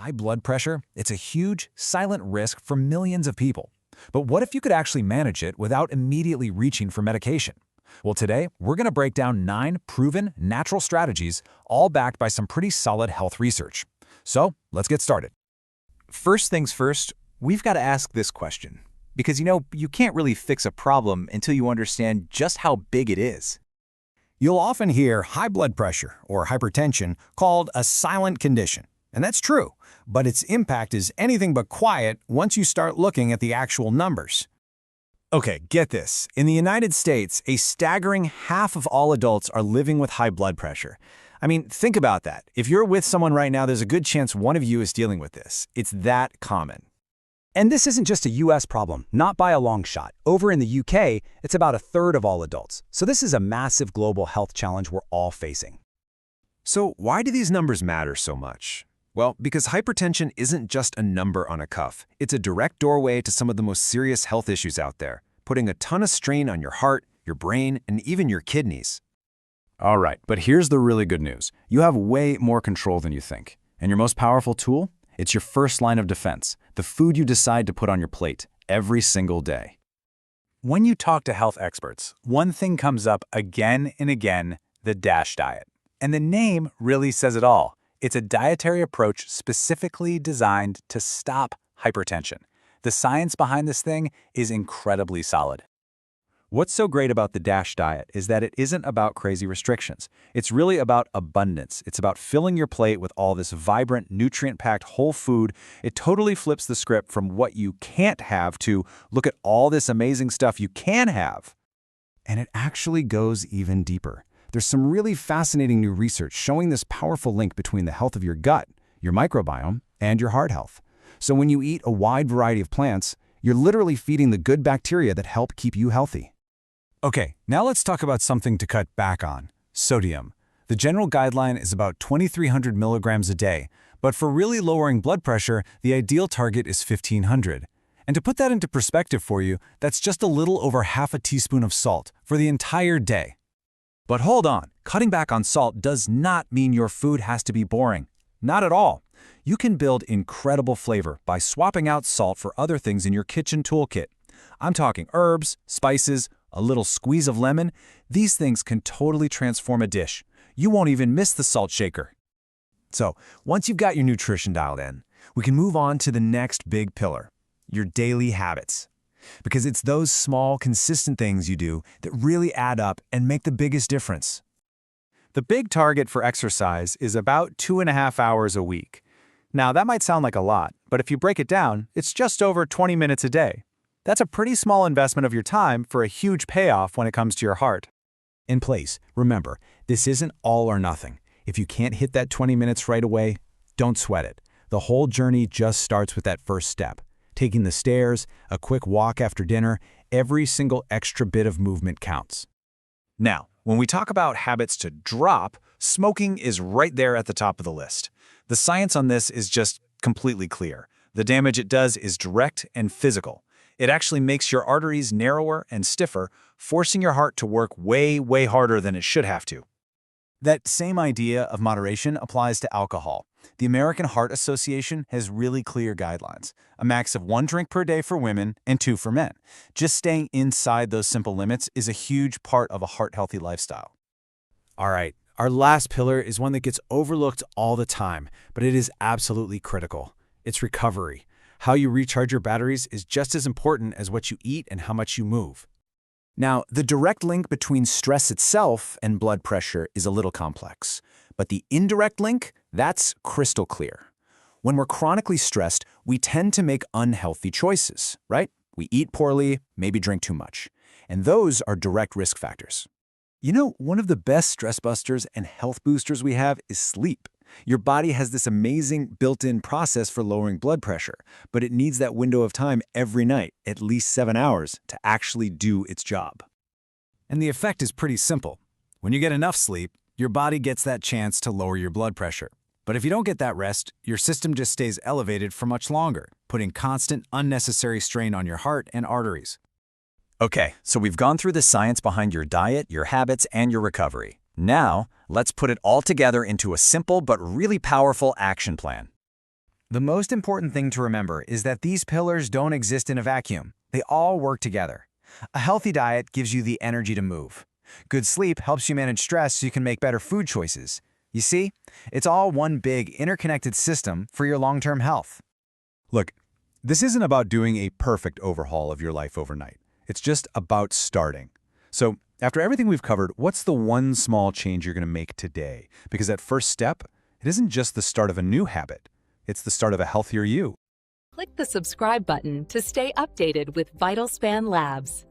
high blood pressure, it's a huge, silent risk for millions of people. But what if you could actually manage it without immediately reaching for medication? Well, today, we're going to break down 9 proven, natural strategies, all backed by some pretty solid health research. So, let's get started. First things first, we've got to ask this question. Because you can't really fix a problem until you understand just how big it is. You'll often hear high blood pressure or hypertension called a silent condition. And that's true, but its impact is anything but quiet once you start looking at the actual numbers. Okay, get this. In the United States, a staggering half of all adults are living with high blood pressure. I mean, think about that. If you're with someone right now, there's a good chance one of you is dealing with this. It's that common. And this isn't just a US problem, not by a long shot. Over in the UK, it's about a third of all adults. So this is a massive global health challenge we're all facing. So why do these numbers matter so much? Well, because hypertension isn't just a number on a cuff. It's a direct doorway to some of the most serious health issues out there, putting a ton of strain on your heart, your brain, and even your kidneys. All right, but here's the really good news. You have way more control than you think. And your most powerful tool? It's your first line of defense, the food you decide to put on your plate every single day. When you talk to health experts, one thing comes up again and again, the DASH diet. And the name really says it all. It's a dietary approach specifically designed to stop hypertension. The science behind this thing is incredibly solid. What's so great about the DASH diet is that it isn't about crazy restrictions. It's really about abundance. It's about filling your plate with all this vibrant, nutrient-packed whole food. It totally flips the script from what you can't have to look at all this amazing stuff you can have. And it actually goes even deeper. There's some really fascinating new research showing this powerful link between the health of your gut, your microbiome, and your heart health. So when you eat a wide variety of plants, you're literally feeding the good bacteria that help keep you healthy. Okay, now let's talk about something to cut back on, sodium. The general guideline is about 2,300 milligrams a day, but for really lowering blood pressure, the ideal target is 1,500. And to put that into perspective for you, that's just a little over half a teaspoon of salt for the entire day. But hold on, cutting back on salt does not mean your food has to be boring. Not at all. You can build incredible flavor by swapping out salt for other things in your kitchen toolkit. I'm talking herbs, spices, a little squeeze of lemon. These things can totally transform a dish. You won't even miss the salt shaker. So, once you've got your nutrition dialed in, we can move on to the next big pillar, your daily habits. Because it's those small, consistent things you do that really add up and make the biggest difference. The big target for exercise is about 2.5 hours a week. Now, that might sound like a lot, but if you break it down, it's just over 20 minutes a day. That's a pretty small investment of your time for a huge payoff when it comes to your heart. In place, remember, this isn't all or nothing. If you can't hit that 20 minutes right away, don't sweat it. The whole journey just starts with that first step. Taking the stairs, a quick walk after dinner, every single extra bit of movement counts. Now, when we talk about habits to drop, smoking is right there at the top of the list. The science on this is just completely clear. The damage it does is direct and physical. It actually makes your arteries narrower and stiffer, forcing your heart to work way, way harder than it should have to. That same idea of moderation applies to alcohol. The American Heart Association has really clear guidelines. A max of 1 drink per day for women and 2 for men. Just staying inside those simple limits is a huge part of a heart-healthy lifestyle. All right, our last pillar is one that gets overlooked all the time, but it is absolutely critical. It's recovery. How you recharge your batteries is just as important as what you eat and how much you move. Now, the direct link between stress itself and blood pressure is a little complex, but the indirect link, that's crystal clear. When we're chronically stressed, we tend to make unhealthy choices, right? We eat poorly, maybe drink too much, and those are direct risk factors. You know, one of the best stress busters and health boosters we have is sleep. Your body has this amazing built-in process for lowering blood pressure, but it needs that window of time every night, at least 7 hours, to actually do its job. And the effect is pretty simple. When you get enough sleep, your body gets that chance to lower your blood pressure. But if you don't get that rest, your system just stays elevated for much longer, putting constant, unnecessary strain on your heart and arteries. Okay, so we've gone through the science behind your diet, your habits, and your recovery. Now, let's put it all together into a simple but really powerful action plan. The most important thing to remember is that these pillars don't exist in a vacuum. They all work together. A healthy diet gives you the energy to move. Good sleep helps you manage stress so you can make better food choices. You see, it's all one big interconnected system for your long-term health. Look, this isn't about doing a perfect overhaul of your life overnight. It's just about starting. So, after everything we've covered, what's the one small change you're going to make today? Because that first step, it isn't just the start of a new habit. It's the start of a healthier you. Click the subscribe button to stay updated with VitalSpan Labs.